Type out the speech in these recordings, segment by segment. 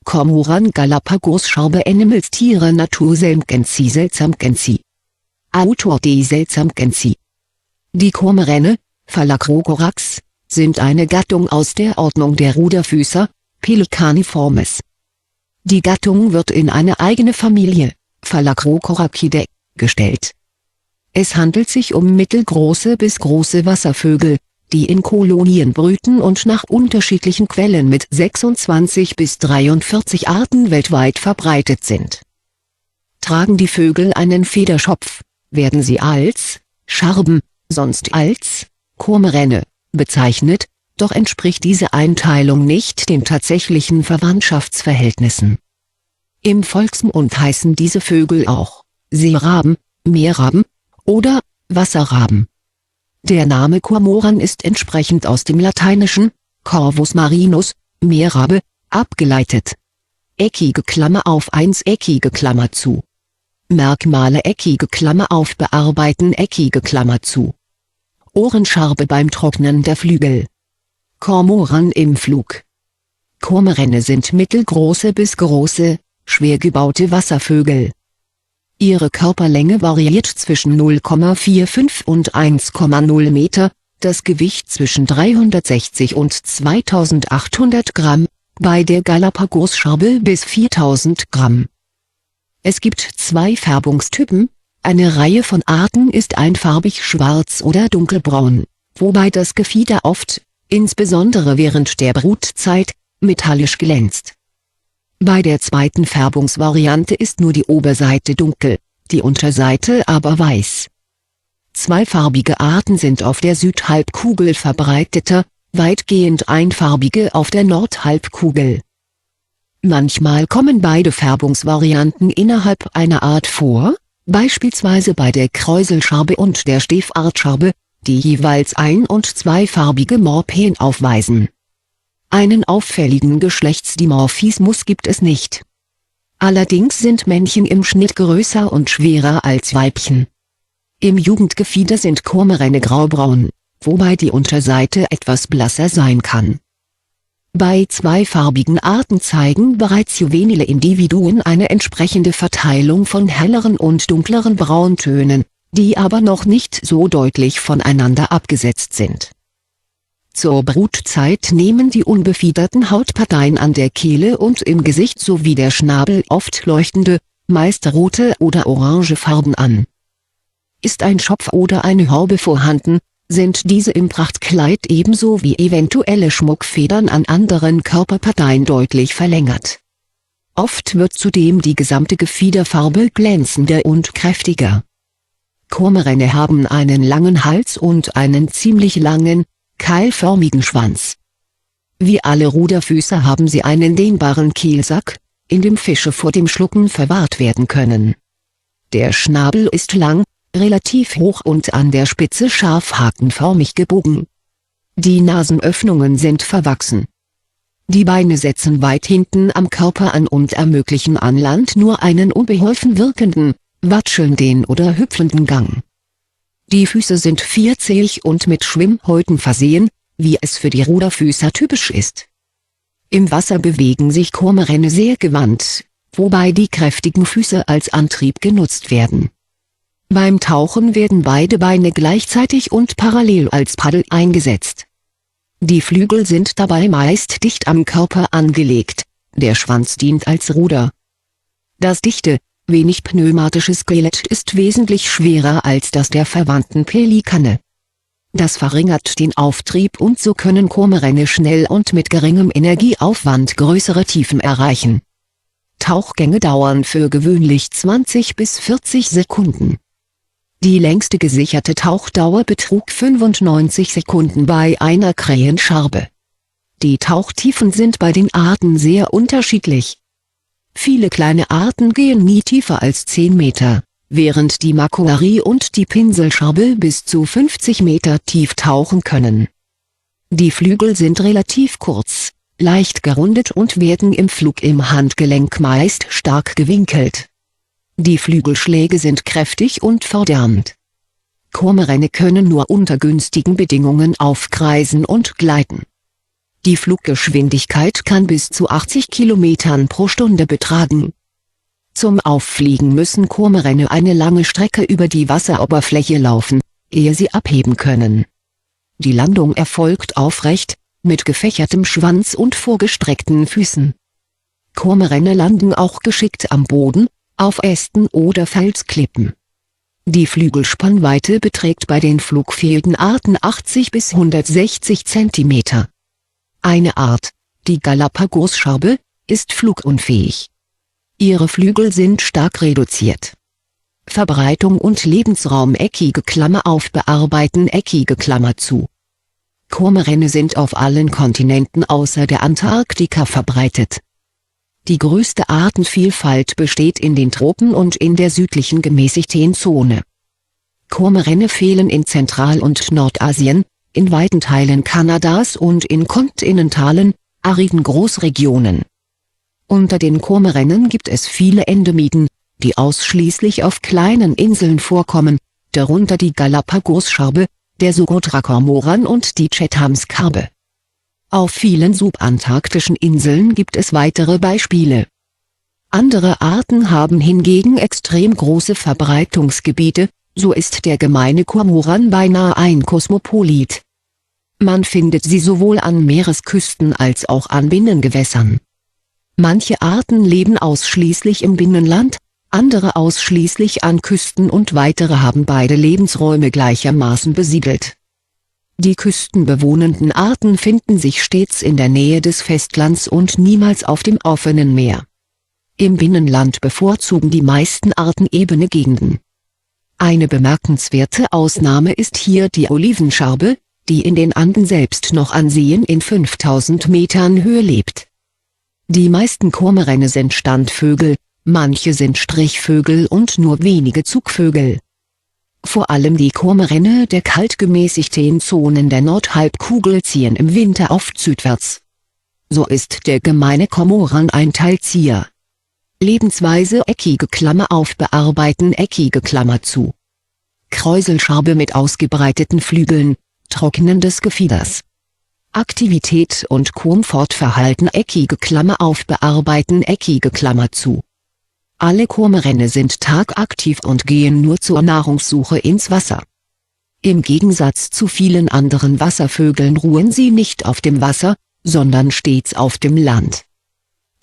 Cormoran Galapagos-Scharbe Animals Tiere Natur Selmgensi Selzamgensi. Autor D. Selzamgensi. Die Kormoränne, Phalacrocorax, sind eine Gattung aus der Ordnung der Ruderfüßer, Pelecaniformes. Die Gattung wird in eine eigene Familie, Phalacrocoracidae, gestellt. Es handelt sich um mittelgroße bis große Wasservögel, die in Kolonien brüten und nach unterschiedlichen Quellen mit 26 bis 43 Arten weltweit verbreitet sind. Tragen die Vögel einen Federschopf, werden sie als Scharben, sonst als Kormoränne bezeichnet, doch entspricht diese Einteilung nicht den tatsächlichen Verwandtschaftsverhältnissen. Im Volksmund heißen diese Vögel auch Seeraben, Meerraben oder Wasserraben. Der Name Kormoran ist entsprechend aus dem Lateinischen Corvus marinus, Meerrabe, abgeleitet. Eckige Klammer auf 1 eckige Klammer zu. Merkmale eckige Klammer auf bearbeiten eckige Klammer zu. Ohrenscharbe beim Trocknen der Flügel. Kormoran im Flug. Kormoränne sind mittelgroße bis große, schwer gebaute Wasservögel. Ihre Körperlänge variiert zwischen 0,45 und 1,0 Meter, das Gewicht zwischen 360 und 2800 Gramm, bei der Galapagos-Scharbe bis 4000 Gramm. Es gibt 2 Färbungstypen, eine Reihe von Arten ist einfarbig schwarz oder dunkelbraun, wobei das Gefieder oft, insbesondere während der Brutzeit, metallisch glänzt. Bei der zweiten Färbungsvariante ist nur die Oberseite dunkel, die Unterseite aber weiß. Zweifarbige Arten sind auf der Südhalbkugel verbreiteter, weitgehend einfarbige auf der Nordhalbkugel. Manchmal kommen beide Färbungsvarianten innerhalb einer Art vor, beispielsweise bei der Kräuselscharbe und der Stefartscharbe, die jeweils ein- und zweifarbige Morpheen aufweisen. Einen auffälligen Geschlechtsdimorphismus gibt es nicht. Allerdings sind Männchen im Schnitt größer und schwerer als Weibchen. Im Jugendgefieder sind Kormoränne graubraun, wobei die Unterseite etwas blasser sein kann. Bei zweifarbigen Arten zeigen bereits juvenile Individuen eine entsprechende Verteilung von helleren und dunkleren Brauntönen, die aber noch nicht so deutlich voneinander abgesetzt sind. Zur Brutzeit nehmen die unbefiederten Hautparteien an der Kehle und im Gesicht sowie der Schnabel oft leuchtende, meist rote oder orange Farben an. Ist ein Schopf oder eine Haube vorhanden, sind diese im Prachtkleid ebenso wie eventuelle Schmuckfedern an anderen Körperparteien deutlich verlängert. Oft wird zudem die gesamte Gefiederfarbe glänzender und kräftiger. Kormoränne haben einen langen Hals und einen ziemlich langen, keilförmigen Schwanz. Wie alle Ruderfüßer haben sie einen dehnbaren Kehlsack, in dem Fische vor dem Schlucken verwahrt werden können. Der Schnabel ist lang, relativ hoch und an der Spitze scharf hakenförmig gebogen. Die Nasenöffnungen sind verwachsen. Die Beine setzen weit hinten am Körper an und ermöglichen an Land nur einen unbeholfen wirkenden, watschelnden oder hüpfenden Gang. Die Füße sind vierzählig und mit Schwimmhäuten versehen, wie es für die Ruderfüßer typisch ist. Im Wasser bewegen sich Kormoränne sehr gewandt, wobei die kräftigen Füße als Antrieb genutzt werden. Beim Tauchen werden beide Beine gleichzeitig und parallel als Paddel eingesetzt. Die Flügel sind dabei meist dicht am Körper angelegt, der Schwanz dient als Ruder. Das dichte, wenig pneumatische Skelett ist wesentlich schwerer als das der verwandten Pelikane. Das verringert den Auftrieb und so können Kormoränne schnell und mit geringem Energieaufwand größere Tiefen erreichen. Tauchgänge dauern für gewöhnlich 20 bis 40 Sekunden. Die längste gesicherte Tauchdauer betrug 95 Sekunden bei einer Krähenscharbe. Die Tauchtiefen sind bei den Arten sehr unterschiedlich. Viele kleine Arten gehen nie tiefer als 10 Meter, während die Makoari und die Pinselscharbe bis zu 50 Meter tief tauchen können. Die Flügel sind relativ kurz, leicht gerundet und werden im Flug im Handgelenk meist stark gewinkelt. Die Flügelschläge sind kräftig und fordernd. Kormoränne können nur unter günstigen Bedingungen aufkreisen und gleiten. Die Fluggeschwindigkeit kann bis zu 80 km pro Stunde betragen. Zum Auffliegen müssen Kormoräne eine lange Strecke über die Wasseroberfläche laufen, ehe sie abheben können. Die Landung erfolgt aufrecht, mit gefächertem Schwanz und vorgestreckten Füßen. Kormoräne landen auch geschickt am Boden, auf Ästen oder Felsklippen. Die Flügelspannweite beträgt bei den flugfähigen Arten 80 bis 160 cm. Eine Art, die Galapagos-Scharbe, ist flugunfähig. Ihre Flügel sind stark reduziert. Verbreitung und Lebensraum eckige Klammer auf bearbeiten eckige Klammer zu. Kormoräne sind auf allen Kontinenten außer der Antarktika verbreitet. Die größte Artenvielfalt besteht in den Tropen und in der südlichen gemäßigten Zone. Kormoräne fehlen in Zentral- und Nordasien, in weiten Teilen Kanadas und in kontinentalen, ariden Großregionen. Unter den Kormoränen gibt es viele Endemiten, die ausschließlich auf kleinen Inseln vorkommen, darunter die Galapagos-Scharbe, der Socotra-Kormoran und die Chatham-Skarbe. Auf vielen subantarktischen Inseln gibt es weitere Beispiele. Andere Arten haben hingegen extrem große Verbreitungsgebiete, so ist der gemeine Kormoran beinahe ein Kosmopolit. Man findet sie sowohl an Meeresküsten als auch an Binnengewässern. Manche Arten leben ausschließlich im Binnenland, andere ausschließlich an Küsten und weitere haben beide Lebensräume gleichermaßen besiedelt. Die küstenbewohnenden Arten finden sich stets in der Nähe des Festlands und niemals auf dem offenen Meer. Im Binnenland bevorzugen die meisten Arten ebene Gegenden. Eine bemerkenswerte Ausnahme ist hier die Olivenscharbe, die in den Anden selbst noch an Seen in 5000 Metern Höhe lebt. Die meisten Kormoräne sind Standvögel, manche sind Strichvögel und nur wenige Zugvögel. Vor allem die Kormoräne der kaltgemäßigten Zonen der Nordhalbkugel ziehen im Winter oft südwärts. So ist der gemeine Kormoran ein Teilzieher. Lebensweise eckige Klammer auf bearbeiten eckige Klammer zu. Kräuselscharbe mit ausgebreiteten Flügeln, Trocknen des Gefieders. Aktivität und Komfortverhalten eckige Klammer auf bearbeiten eckige Klammer zu. Alle Kormoräne sind tagaktiv und gehen nur zur Nahrungssuche ins Wasser. Im Gegensatz zu vielen anderen Wasservögeln ruhen sie nicht auf dem Wasser, sondern stets auf dem Land.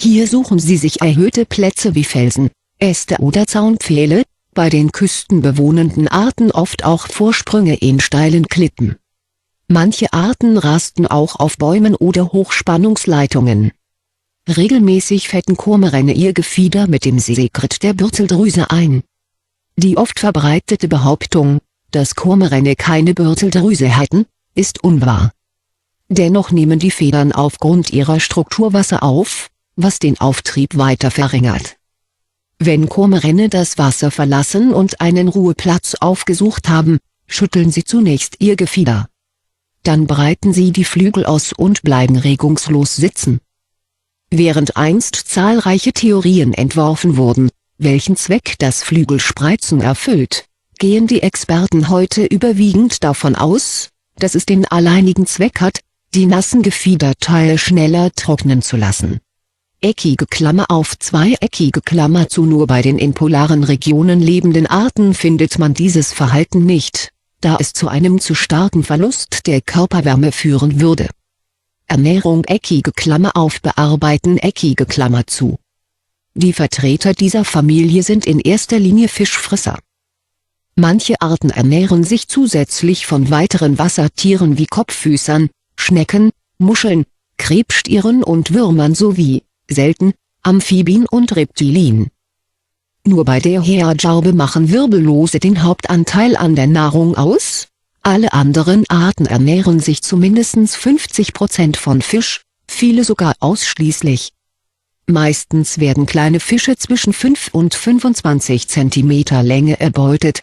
Hier suchen sie sich erhöhte Plätze wie Felsen, Äste oder Zaunpfähle, bei den küstenbewohnenden Arten oft auch Vorsprünge in steilen Klippen. Manche Arten rasten auch auf Bäumen oder Hochspannungsleitungen. Regelmäßig fetten Kormoräne ihr Gefieder mit dem Sekret der Bürzeldrüse ein. Die oft verbreitete Behauptung, dass Kormoräne keine Bürzeldrüse hätten, ist unwahr. Dennoch nehmen die Federn aufgrund ihrer Struktur Wasser auf, was den Auftrieb weiter verringert. Wenn Kormoräne das Wasser verlassen und einen Ruheplatz aufgesucht haben, schütteln sie zunächst ihr Gefieder. Dann breiten sie die Flügel aus und bleiben regungslos sitzen. Während einst zahlreiche Theorien entworfen wurden, welchen Zweck das Flügelspreizen erfüllt, gehen die Experten heute überwiegend davon aus, dass es den alleinigen Zweck hat, die nassen Gefiederteile schneller trocknen zu lassen. Eckige Klammer auf zweieckige Klammer zu. Nur bei den in polaren Regionen lebenden Arten findet man dieses Verhalten nicht, da es zu einem zu starken Verlust der Körperwärme führen würde. Ernährung eckige Klammer auf bearbeiten eckige Klammer zu. Die Vertreter dieser Familie sind in erster Linie Fischfresser. Manche Arten ernähren sich zusätzlich von weiteren Wassertieren wie Kopffüßern, Schnecken, Muscheln, Krebstieren und Würmern sowie, selten, Amphibien und Reptilien. Nur bei der Heerscharbe machen Wirbellose den Hauptanteil an der Nahrung aus. Alle anderen Arten ernähren sich zu mindestens 50% von Fisch, viele sogar ausschließlich. Meistens werden kleine Fische zwischen 5 und 25 cm Länge erbeutet,